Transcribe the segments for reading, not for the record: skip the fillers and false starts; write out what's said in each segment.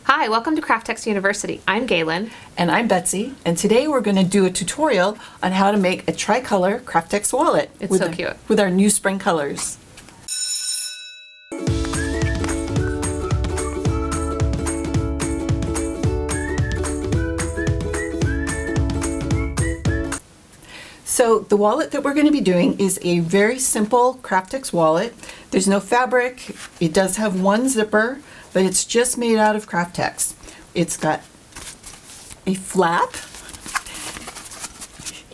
Hi, welcome to kraft-tex University. I'm Gailen. And I'm Betsy, and today we're going to do a tutorial on how to make a tricolor kraft-tex wallet. It's so cute. With our new spring colors. So the wallet that we're going to be doing is a very simple kraft-tex wallet. There's no fabric. It does have one zipper, but it's just made out of kraft-tex. It's got a flap.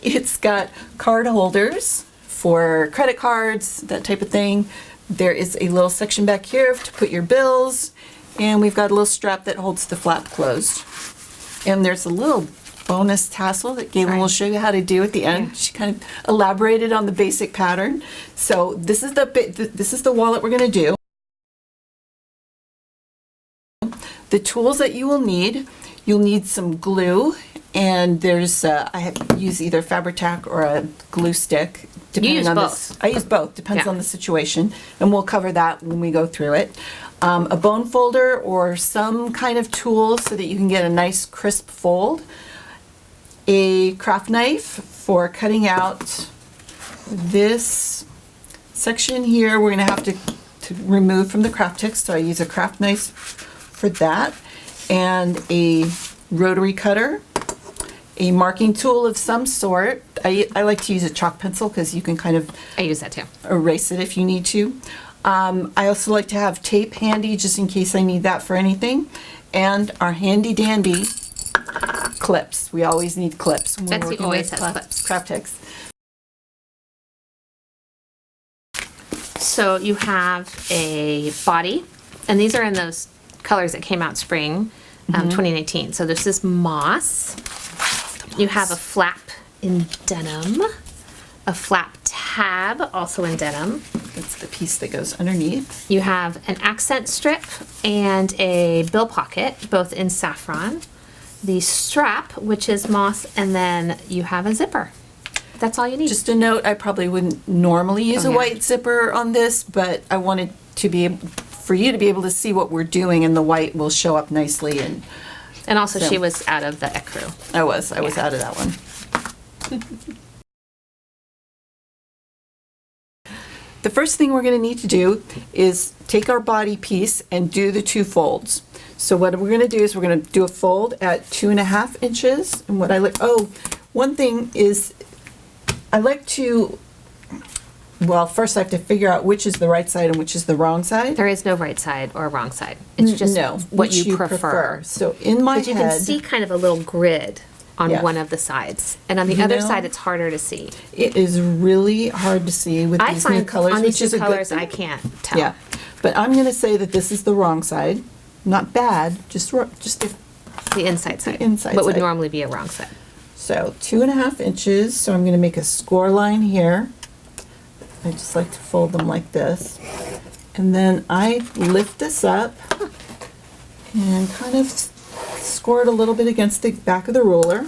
It's got card holders for credit cards, that type of thing. There is a little section back here to put your bills, and we've got a little strap that holds the flap closed. And there's a little bonus tassel that Gailen will show you how to do at the end. Yeah. She kind of elaborated on the basic pattern. So this is the wallet we're going to do. The tools that you will need, you'll need some glue, and there's I have used either Fabri-Tac or a glue stick. You use both. I use both, depends on the situation, and we'll cover that when we go through it. A bone folder or some kind of tool so that you can get a nice crisp fold. A craft knife for cutting out this section here. We're going to have to remove from the kraft-tex, so I use a craft knife for that, and a rotary cutter, a marking tool of some sort. I like to use a chalk pencil because you can kind of I use that too. Erase it if you need to. I also like to have tape handy just in case I need that for anything, and our handy dandy clips. We always need clips when Betsy always has clips. kraft-tex. So you have a body, and these are in those colors that came out spring 2019. So this is moss. You have a flap in denim, a flap tab also in denim. That's the piece that goes underneath. You have an accent strip and a bill pocket, both in saffron. The strap, which is moss, and then you have a zipper. That's all you need. Just a note, I probably wouldn't normally use a white zipper on this, but I wanted to be able, for you to be able to see what we're doing, and the white will show up nicely. And also so, she was out of the ecru. I was out of that one. The first thing we're going to need to do is take our body piece and do the two folds. So what we're going to do is we're going to do a fold at 2.5 inches. And what I like, one thing is I like to, well, first I have to figure out which is the right side and which is the wrong side. There is no right side or wrong side. It's just what you prefer. So in my head, you can see kind of a little grid on one of the sides, and on the other side it's harder to see. It is really hard to see with these new colors. On these two colors I can't tell. Yeah, but I'm going to say that this is the wrong side. Not bad, just the inside side. The inside what would side. normally be a wrong side. So 2.5 inches. So I'm going to make a score line here. I just like to fold them like this, and then I lift this up and kind of score it a little bit against the back of the ruler,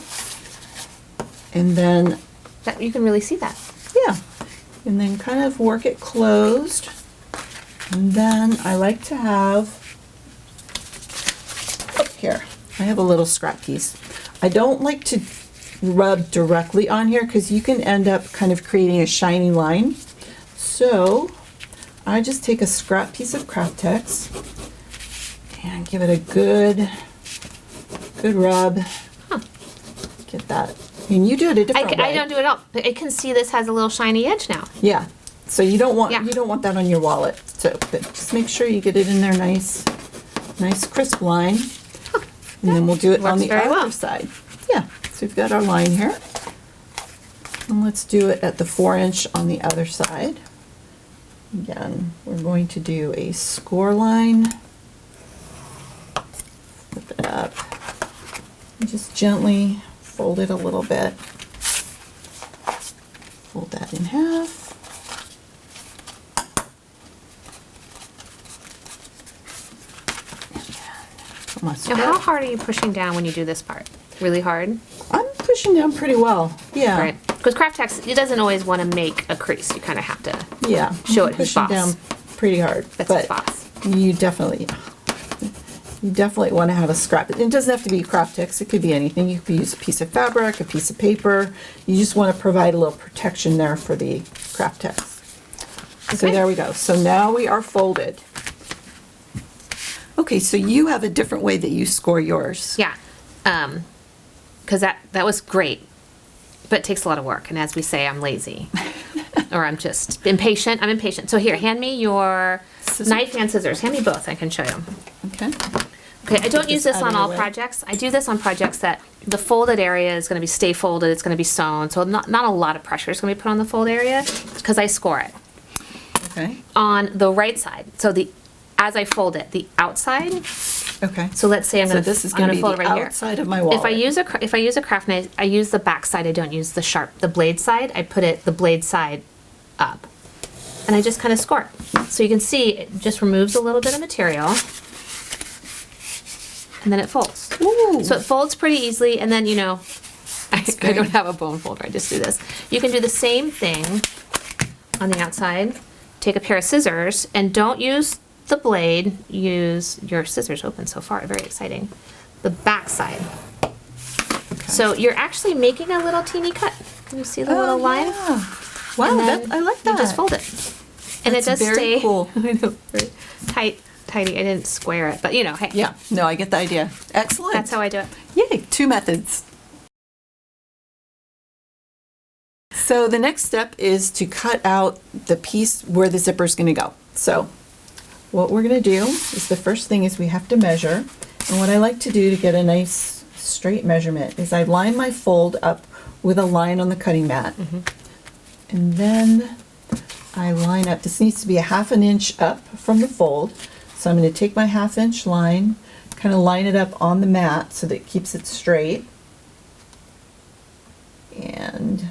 and then you can really see that. Yeah, and then kind of work it closed, and then I like to have here. I have a little scrap piece. I don't like to rub directly on here because you can end up kind of creating a shiny line. So I just take a scrap piece of kraft-tex and give it a good rub. Get that. And you do it a different way. I don't do it all. I can see this has a little shiny edge now. Yeah. So you don't want that on your wallet. So but just make sure you get it in there nice crisp line. And then we'll do it on the other side. Yeah. So we've got our line here. And let's do it at the 4-inch on the other side. Again, we're going to do a score line. Flip it up. And just gently fold it a little bit. Fold that in half. Now, how hard are you pushing down when you do this part? Really hard? I'm pushing down pretty well. Yeah. Right. Because kraft-tex, it doesn't always want to make a crease. You kind of have to show it who's boss. Pushing down pretty hard. That's his boss. You definitely You definitely want to have a scrap. It doesn't have to be kraft-tex, it could be anything. You could use a piece of fabric, a piece of paper. You just want to provide a little protection there for the kraft-tex. So there we go. So now we are folded. Okay, so you have a different way that you score yours. Yeah, because that was great, but it takes a lot of work. And as we say, I'm lazy, or I'm just impatient. I'm impatient. So here, hand me your knife and scissors. Hand me both. I can show you. Okay. Okay, I don't use this on all projects. I do this on projects that the folded area is going to be stay folded. It's going to be sewn, so not a lot of pressure is going to be put on the fold area because I score it. Okay. On the right side, so as I fold it, the outside. Okay. So let's say I'm going to this is going to be fold it the right outside here. of my wallet. If I use a craft knife, I use the back side. I don't use the blade side. I put the blade side up, and I just kind of score it. So you can see it just removes a little bit of material, and then it folds. Ooh. So it folds pretty easily, and then I don't have a bone folder. I just do this. You can do the same thing on the outside. Take a pair of scissors and don't use the blade, use your scissors open so far, very exciting. The back side. Okay. So you're actually making a little teeny cut. Can you see the little line? Yeah. Wow, I like that. You just fold it. And That's it does very stay cool. I know, very tidy. I didn't square it, but hey. Yeah, no, I get the idea. Excellent. That's how I do it. Yay, 2 methods. So the next step is to cut out the piece where the zipper is going to go. So what we're going to do is the first thing is we have to measure. And what I like to do to get a nice straight measurement is I line my fold up with a line on the cutting mat. Mm-hmm. And then I line up, this needs to be a 1/2 inch up from the fold. So I'm going to take my 1/2 inch line, kind of line it up on the mat so that it keeps it straight. And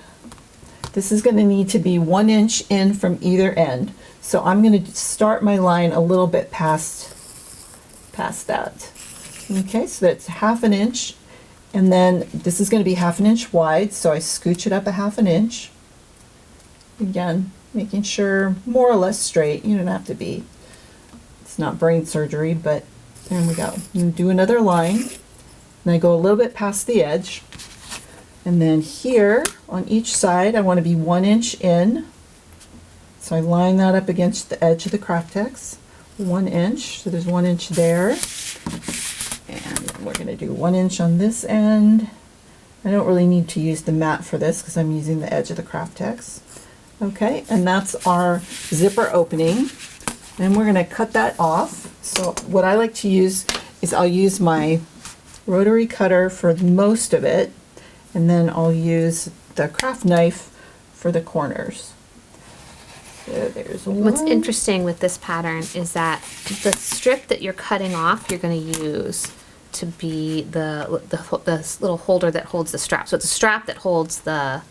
this is going to need to be 1 inch in from either end. So I'm going to start my line a little bit past that. Okay, so that's 1/2 inch. And then this is going to be 1/2 inch wide, so I scooch it up a 1/2 inch. Again, making sure more or less straight. You don't have to be, it's not brain surgery, but there we go. And do another line. And I go a little bit past the edge. And then here on each side, I want to be 1 inch in. So I line that up against the edge of the kraft-tex. 1 inch, so there's 1 inch there. And we're going to do 1 inch on this end. I don't really need to use the mat for this because I'm using the edge of the kraft-tex. Okay, and that's our zipper opening. And we're going to cut that off. So what I like to use is I'll use my rotary cutter for most of it. And then I'll use the craft knife for the corners. So there's one. What's interesting with this pattern is that the strip that you're cutting off, you're going to use to be the little holder that holds the strap. So it's a strap that holds the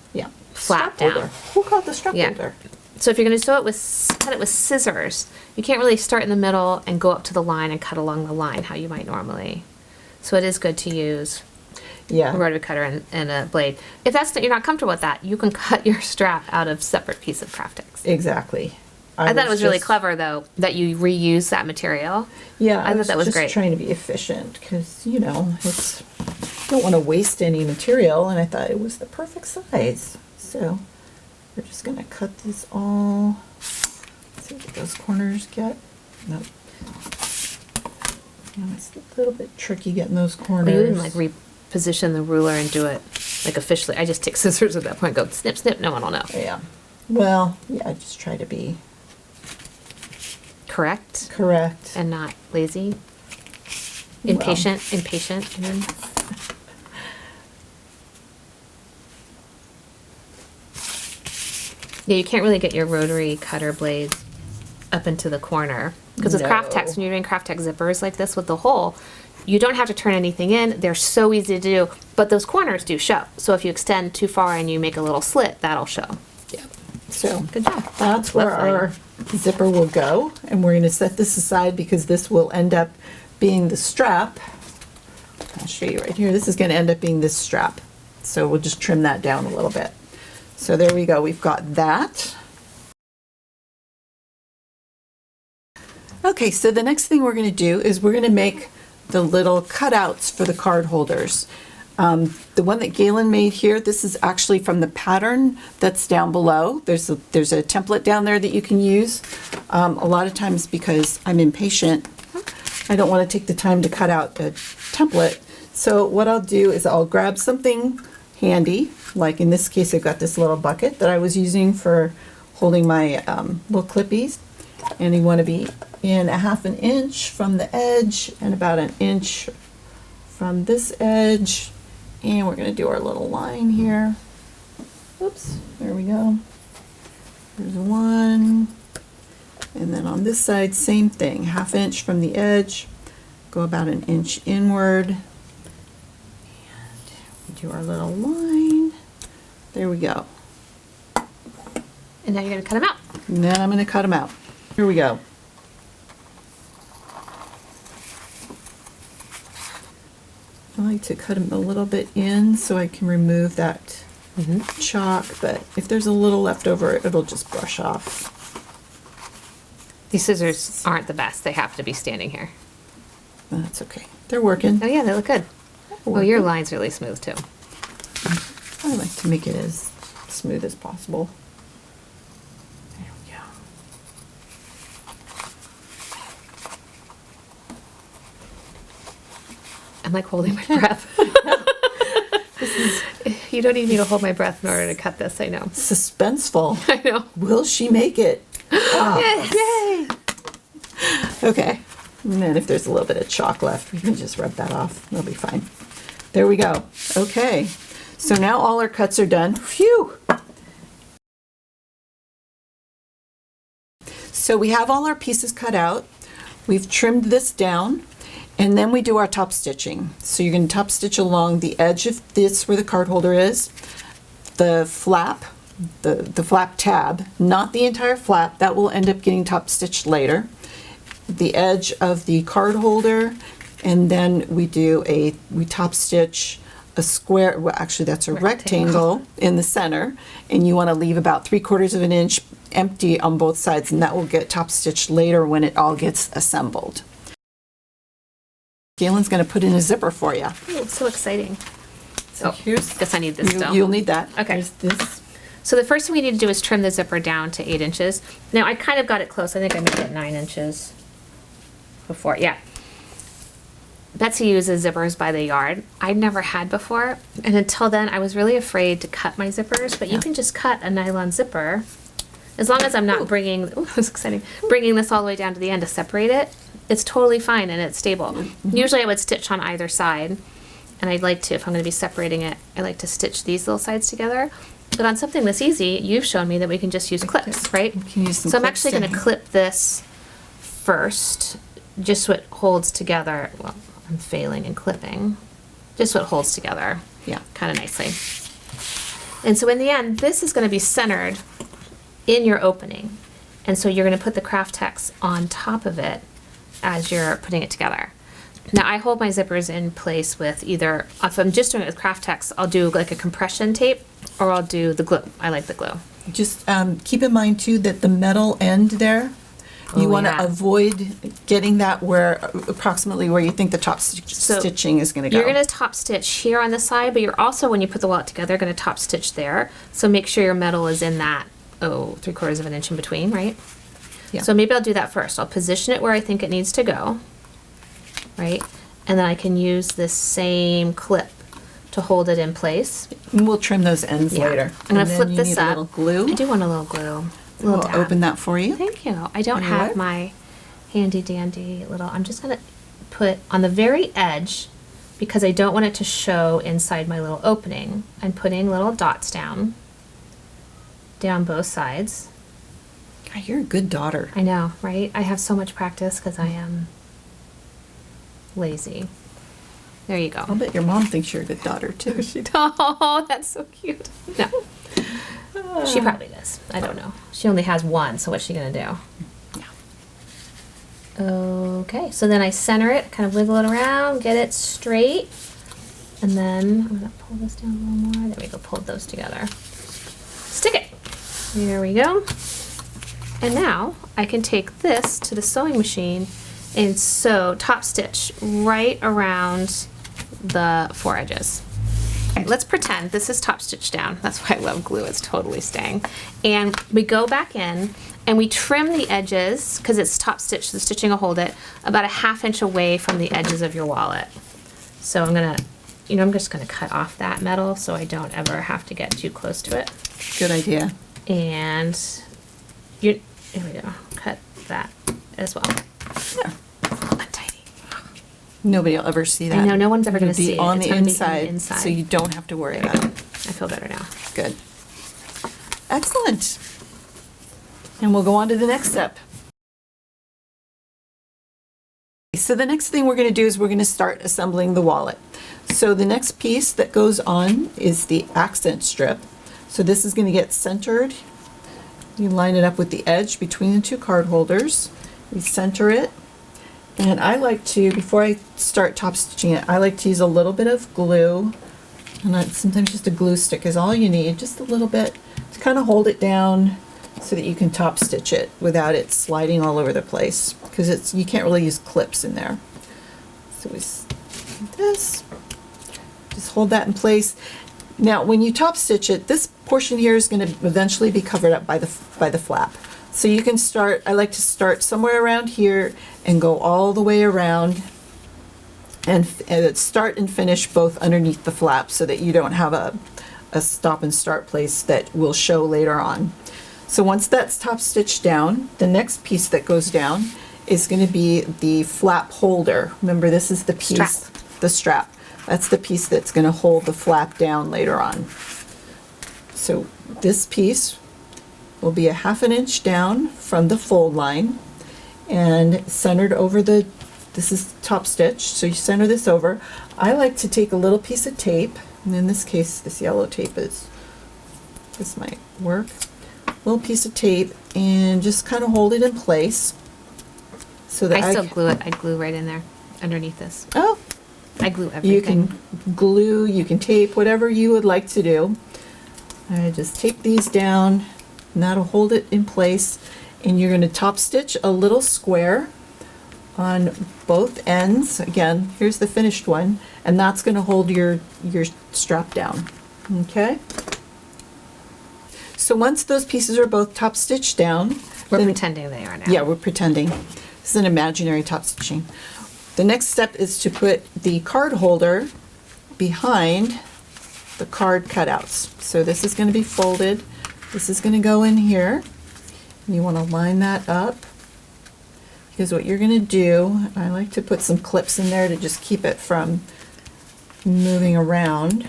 flap down. Holder. We'll call it the strap holder. So if you're going to cut it with scissors, you can't really start in the middle and go up to the line and cut along the line how you might normally. So it is good to use a rotary cutter and a blade. If you're not comfortable with that, you can cut your strap out of separate piece of kraft-tex. Exactly. I thought it was really clever though that you reuse that material. Yeah, I thought that was just great. Trying to be efficient because you don't want to waste any material, and I thought it was the perfect size. So we're just going to cut this all. Let's see what those corners get. Nope. It's a little bit tricky getting those corners. You didn't reposition the ruler and do it officially. I just take scissors at that point, go snip, snip, no one will know. Yeah. Well, I just try to be correct and not lazy. Impatient. I mean. Yeah, you can't really get your rotary cutter blades up into the corner. Because with kraft-tex, when you're doing kraft-tex zippers like this with the hole, you don't have to turn anything in. They're so easy to do, but those corners do show. So if you extend too far and you make a little slit, that'll show. Yep. So good job. That's where our zipper will go, and we're going to set this aside because this will end up being the strap. I'll show you right here. This is going to end up being this strap. So we'll just trim that down a little bit. So there we go. We've got that. Okay, so the next thing we're going to do is we're going to make the little cutouts for the card holders. The one that Gailen made here, this is actually from the pattern that's down below. There's a template down there that you can use. A lot of times, because I'm impatient, I don't want to take the time to cut out the template. So what I'll do is I'll grab something handy, like in this case I've got this little bucket that I was using for holding my little clippies. And you want to be in 1/2 inch from the edge and about 1 inch from this edge. And we're going to do our little line here. Oops, there we go. There's one. And then on this side, same thing, 1/2 inch from the edge, go about 1 inch inward. And we do our little line. There we go. And now you're going to cut them out. And then I'm going to cut them out. Here we go. I like to cut them a little bit in so I can remove that chalk, but if there's a little left over, it'll just brush off. These scissors aren't the best. They have to be standing here. That's okay. They're working. Oh yeah, they look good. Well, your line's really smooth too. I like to make it as smooth as possible. There we go. I'm like holding my breath. You don't need me to hold my breath in order to cut this, I know. Suspenseful. I know. Will she make it? Oh. Yay! Okay. And then if there's a little bit of chalk left, we can just rub that off. It'll be fine. There we go. Okay. So now all our cuts are done. Phew! So we have all our pieces cut out. We've trimmed this down. And then we do our top stitching. So you're going to top stitch along the edge of this where the card holder is, the flap, the flap tab, not the entire flap, that will end up getting top stitched later, the edge of the card holder, and then we top stitch a square, well actually that's a rectangle in the center, and you want to leave about 3/4 of an inch empty on both sides, and that will get top stitched later when it all gets assembled. Gailen's going to put in a zipper for you. Oh, so exciting. So here's, guess I need this still. You'll need that. Okay. Here's this. So the first thing we need to do is trim the zipper down to 8 inches. Now I kind of got it close. I think I made it 9 inches before. Yeah. Betsy uses zippers by the yard. I'd never had before. And until then, I was really afraid to cut my zippers. But you can just cut a nylon zipper. As long as I'm not bringing, oh, that's exciting, bringing this all the way down to the end to separate it. It's totally fine and it's stable. Usually I would stitch on either side, and I'd like to, if I'm going to be separating it, I like to stitch these little sides together. But on something this easy, you've shown me that we can just use clips, right? can use some So I'm clips actually going to clip this first, just so it holds together. Well, I'm failing in clipping. Just so it holds together, Yeah. kind of nicely. And so in the end, this is going to be centered in your opening. And so you're going to put the kraft-tex on top of it as you're putting it together. Now I hold my zippers in place with either, if I'm just doing it with kraft-tex, I'll do like a compression tape, or I'll do the glue. I like the glue. Just keep in mind too that the metal end there, you want to avoid getting that where approximately where you think the top stitching is going to go. You're going to top stitch here on the side, but you're also, when you put the wallet together, going to top stitch there. So make sure your metal is in that, 3/4 of an inch in between, right? Yeah. So maybe I'll do that first. I'll position it where I think it needs to go, right? And then I can use this same clip to hold it in place. And we'll trim those ends later. I'm going to And flip then this you need up. a little glue. I do want a little glue. A little We'll dab. open that for you. Thank you. I don't You have what? my handy dandy little, I'm just going to put on the very edge, because I don't want it to show inside my little opening. I'm putting little dots down both sides. God, you're a good daughter. I know, right? I have so much practice because I am lazy. There you go. I'll bet your mom thinks you're a good daughter too. Oh, that's so cute. No. She probably does. I don't know. She only has one, so what's she going to do? Yeah. Okay, so then I center it, kind of wiggle it around, get it straight, and then I'm going to pull this down a little more. There we go, pull those together. Stick it. There we go. And now I can take this to the sewing machine And so top stitch right around the 4 edges. Okay, let's pretend this is top stitch down. That's why I love glue, it's totally staying. And we go back in and we trim the edges, because it's top stitch, so the stitching will hold it, about a 1/2 inch away from the edges of your wallet. So I'm gonna, I'm just gonna cut off that metal so I don't ever have to get too close to it. Good idea. And here we go, cut that as well. Yeah. Tiny. Nobody will ever see that. I know, no one's ever gonna It'll be see it. on It's the gonna be inside, so you don't have to worry about it. I feel better now. Good. Excellent. And we'll go on to the next step. So the next thing we're going to do is we're going to start assembling the wallet. So the next piece that goes on is the accent strip. So this is going to get centered. You line it up with the edge between the 2 card holders. We center it. And I like to, before I start top stitching it, I like to use a little bit of glue. And sometimes just a glue stick is all you need, just a little bit to kind of hold it down so that you can top stitch it without it sliding all over the place, because you can't really use clips in there. So we like this, just hold that in place. Now when you top stitch it, this portion here is going to eventually be covered up by the flap. So you can start, I like to start somewhere around here and go all the way around and start and finish both underneath the flap so that you don't have a stop and start place that will show later on. So once that's top stitched down, the next piece that goes down is going to be the flap holder. Remember, this is the piece, the strap. That's the piece that's going to hold the flap down later on. So this piece will be a 1/2 inch down from the fold line and centered over this is top stitch, so you center this over. I like to take a little piece of tape, and in this case, this yellow tape this might work. Little piece of tape, and just kind of hold it in place so that I still glue it. I glue right in there underneath this. Oh, I glue everything. you can glue, you can tape, whatever you would like to do. I just tape these down, and that'll hold it in place. And you're going to top stitch a little square on both ends. Again, here's the finished one, and that's going to hold your strap down. Okay. So once those pieces are both top stitched down, we're pretending they are now. Yeah, we're pretending. This is an imaginary top stitching. The next step is to put the card holder behind the card cutouts. So this is going to be folded. This is going to go in here. You want to line that up, because what you're going to do, I like to put some clips in there to just keep it from moving around.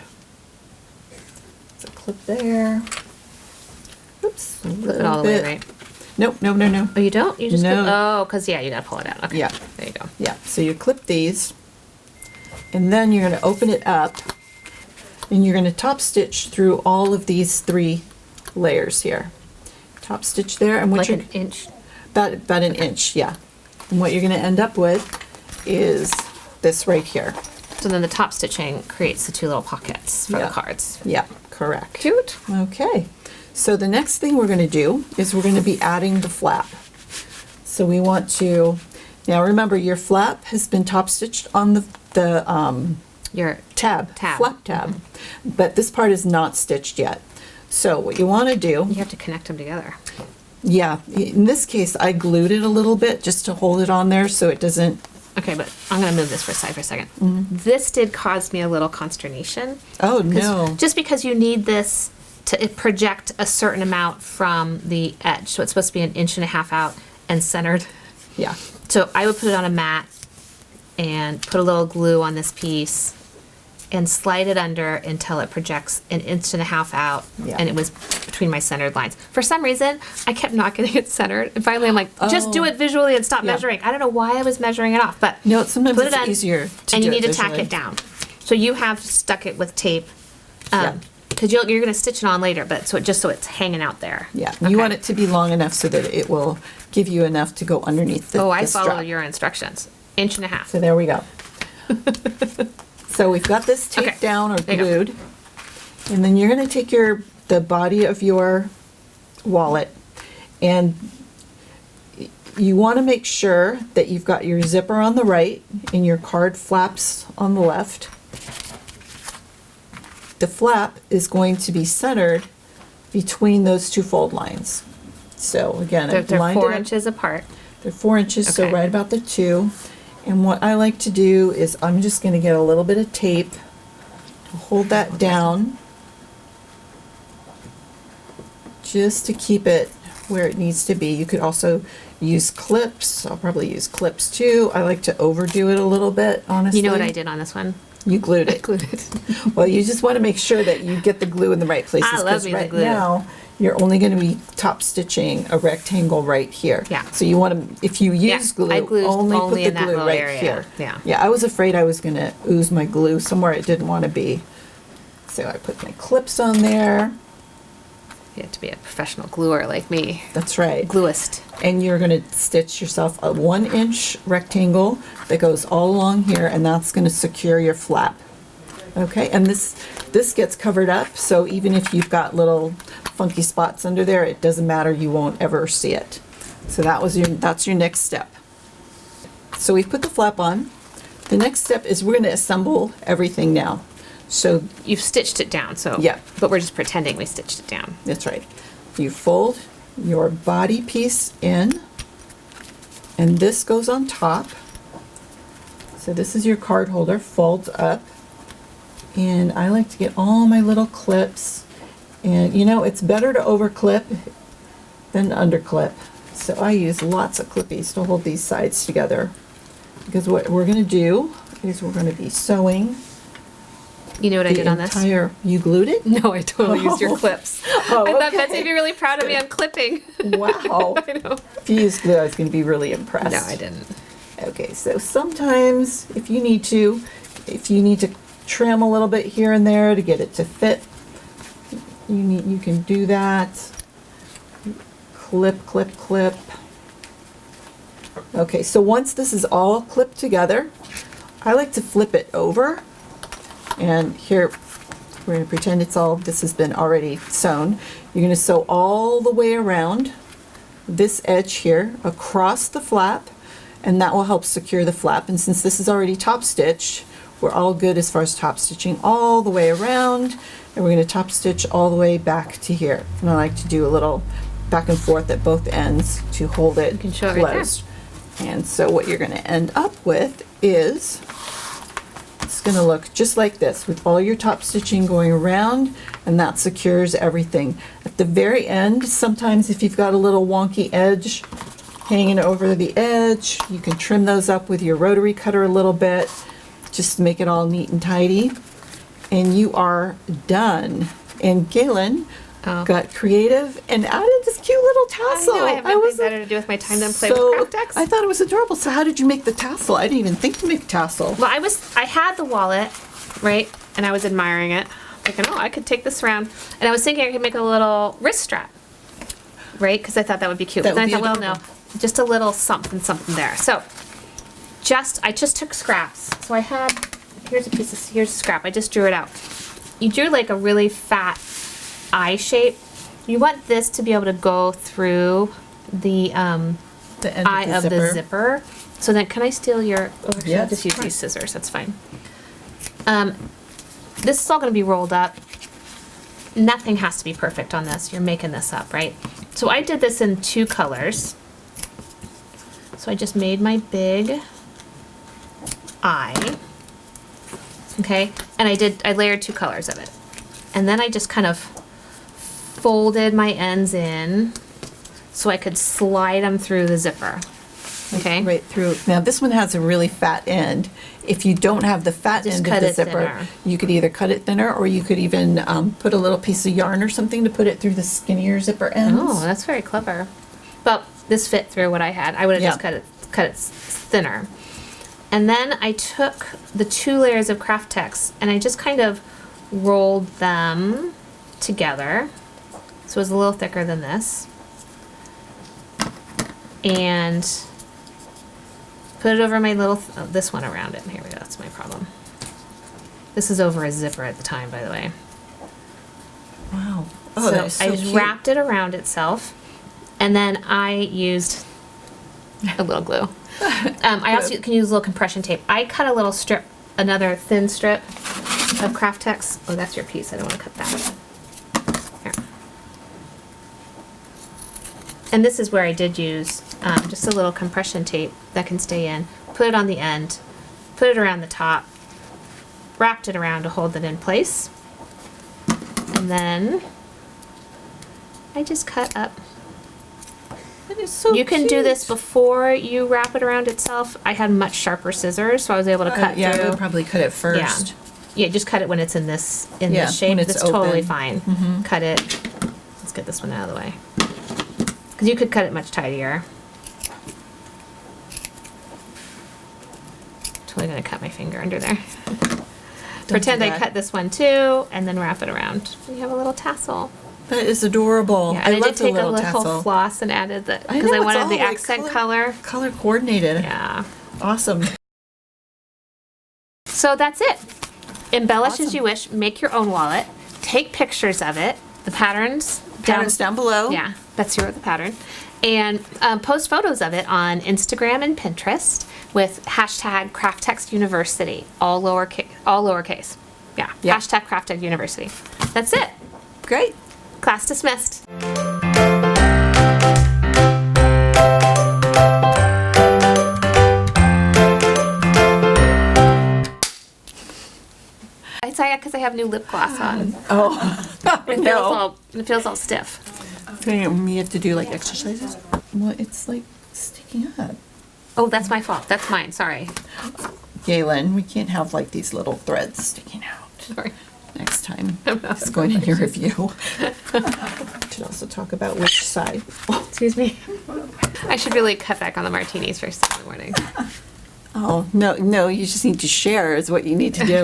There's a clip there. Oops, a Flip it all the way, right? Nope, no. Oh, you don't? You just No. clip, oh, because you got to pull it out. Okay. Yeah. There you go. Yeah, so you clip these, and then you're going to open it up, and you're going to top stitch through all of these 3 layers here. Top stitch there, and what Like you're an inch? about an inch, yeah. And what you're going to end up with is this right here. So then the top stitching creates the 2 little pockets for Yeah. the cards. Yeah, correct. Cute. Okay, so the next thing we're going to do is we're going to be adding the flap. So we want to, now remember, your flap has been top stitched on the Your tab, Tab. flap tab, but this part is not stitched yet. So what you want to do, you have to connect them together. yeah, in this case I glued it a little bit just to hold it on there so it doesn't. Okay, but I'm going to move this for a second. This did cause me a little consternation. Oh 'Cause no. Just because you need this to project a certain amount from the edge. So it's supposed to be 1.5 inches out and centered. Yeah. So I would put it on a mat and put a little glue on this piece and slide it under until it projects 1.5 inches out, Yeah. and it was between my centered lines. For some reason, I kept not getting it centered, and finally I'm like, just do it visually and stop Yeah. measuring. I don't know why I was measuring it off, but No, sometimes put it's it on, easier to and do you it need to tack visually. it down. So you have stuck it with tape, Yeah. because you're going to stitch it on later, but so it's hanging out there. Yeah, Okay. you want it to be long enough so that it will give you enough to go underneath the Oh, I the follow strap. your instructions. 1.5 inches. So there we go. So we've got this taped Okay. down or There you go. glued. And then you're going to take the body of your wallet, and you want to make sure that you've got your zipper on the right and your card flaps on the left. The flap is going to be centered between those two fold lines. So again, I've They're lined 4 it up. inches apart. They're 4 inches, so Okay. right about the 2. And what I like to do is I'm just going to get a little bit of tape to hold that down, just to keep it where it needs to be. You could also use clips. I'll probably use clips too. I like to overdo it a little bit, honestly. You know what I did on this one? You glued it. Glued it. Well, you just want to make sure that you get the glue in the right places. I love 'cause me the right glue. now, you're only going to be top stitching a rectangle right here. Yeah. So you want to, if you Yeah, use glue, I glued only only put in the that glue little right area. here. Yeah. Yeah, I was afraid I was going to ooze my glue somewhere it didn't want to be. So I put my clips on there. You have to be a professional gluer like me. That's right. Gluist. And you're going to stitch yourself a 1-inch rectangle that goes all along here, and that's going to secure your flap. Okay, and this gets covered up, so even if you've got little funky spots under there, it doesn't matter, you won't ever see it. So that's your next step. So we've put the flap on. The next step is we're going to assemble everything now. So You've stitched it down, so. Yeah. But we're just pretending we stitched it down. that's right. You fold your body piece in, and this goes on top. So this is your card holder, folds up. And I like to get all my little clips. And you know, it's better to over clip than under clip. So I use lots of clippies to hold these sides together. Because what we're going to do is we're going to be sewing You know what I the did on this? entire. You glued it? No, I totally used your clips. Oh, I thought okay. Betsy would be really proud of me on clipping. Wow. I know. If you used glue, I was going to be really impressed. No, I didn't. Okay, so sometimes if you need to trim a little bit here and there to get it to fit, you can do that. Clip, clip, clip. Okay, so once this is all clipped together, I like to flip it over. And here, we're going to pretend this has been already sewn. You're going to sew all the way around this edge here, across the flap, and that will help secure the flap. And since this is already top stitched, we're all good as far as top stitching all the way around, and we're going to top stitch all the way back to here. And I like to do a little back and forth at both ends to hold it can show it right there. closed. And so what you're going to end up with is, it's going to look just like this with all your top stitching going around, and that secures everything. At the very end, sometimes if you've got a little wonky edge hanging over the edge, you can trim those up with your rotary cutter a little bit, just to make it all neat and tidy. And you are done. And Gailen got creative and added this cute little tassel. I know, I have nothing better to do with my time than play with kraft-tex. I thought it was adorable. So how did you make the tassel? I didn't even think to make tassel. Well, I had the wallet, right? And I was admiring it. Like, oh, I could take this around. And I was thinking I could make a little wrist strap, right? Because I thought that would be cute. That But then would I be thought, well, no, adorable. just a little something, something there. So, I just took scraps. So I had, here's a scrap. I just drew it out. You drew like a really fat eye shape. You want this to be able to go through the The end eye of the zipper. So then, can I steal your? Oh, actually, Yeah, I'll just use fine. these scissors. That's fine. This is all going to be rolled up. Nothing has to be perfect on this. You're making this up, right? So I did this in 2 colors. So I just made my big eye. Okay, and I layered 2 colors of it, and then I just kind of folded my ends in so I could slide them through the zipper. Okay. Right through. Now this one has a really fat end. If you don't have the fat Just end of cut the it zipper, thinner. you could either cut it thinner, or you could even put a little piece of yarn or something to put it through the skinnier zipper ends. Oh, that's very clever. But this fit through what I had. I would have just Yeah. cut it thinner. And then I took the 2 layers of kraft-tex and I just kind of rolled them together. So it was a little thicker than this. And put it over my little, this one around it. Here we go, that's my problem. This is over a zipper at the time, by the way. Wow. Oh, So that is so I just cute. wrapped it around itself, and then I used a little glue. I also can use a little compression tape. I cut a little strip, another thin strip of kraft-tex. Oh, that's your piece. I don't want to cut that. Here. And this is where I did use just a little compression tape that can stay in. Put it on the end, put it around the top, wrapped it around to hold it in place. And then I just cut up. That is so You can do cute. this before you wrap it around itself. I had much sharper scissors, so I was able to cut Yeah, I through. would probably cut it first. Yeah, just cut it when it's in this Yeah, shape. when it's That's totally open. fine. Cut it. Let's get this one out of the way. Because you could cut it much tidier. Totally gonna cut my finger under there. Pretend do I that. cut this one too, and then wrap it around. You have a little tassel. That is adorable. Yeah, I and I love did the take a little little tassel. floss and added the I because I know, it's wanted all the like accent color. Color coordinated. Yeah. Awesome. So that's it. Embellish as Awesome. you wish. Make your own wallet. Take pictures of it. The patterns Patterns down below. Yeah, Betsy wrote the pattern. And post photos of it on Instagram and Pinterest with hashtag kraft-tex university, all lowercase. Yeah, Yeah. hashtag kraft-tex university. That's it. Great. Class dismissed. It's because I have new lip gloss on. Oh, It feels all stiff. You have to do like exercises? Well, it's like sticking up. Oh, that's my fault. That's mine. Sorry. Galen, we can't have like these little threads sticking out. Sorry. Next time, it's going in your review. Should also talk about which side. Excuse me. I should really cut back on the martinis first thing in the morning. Oh, no, you just need to share is what you need to do.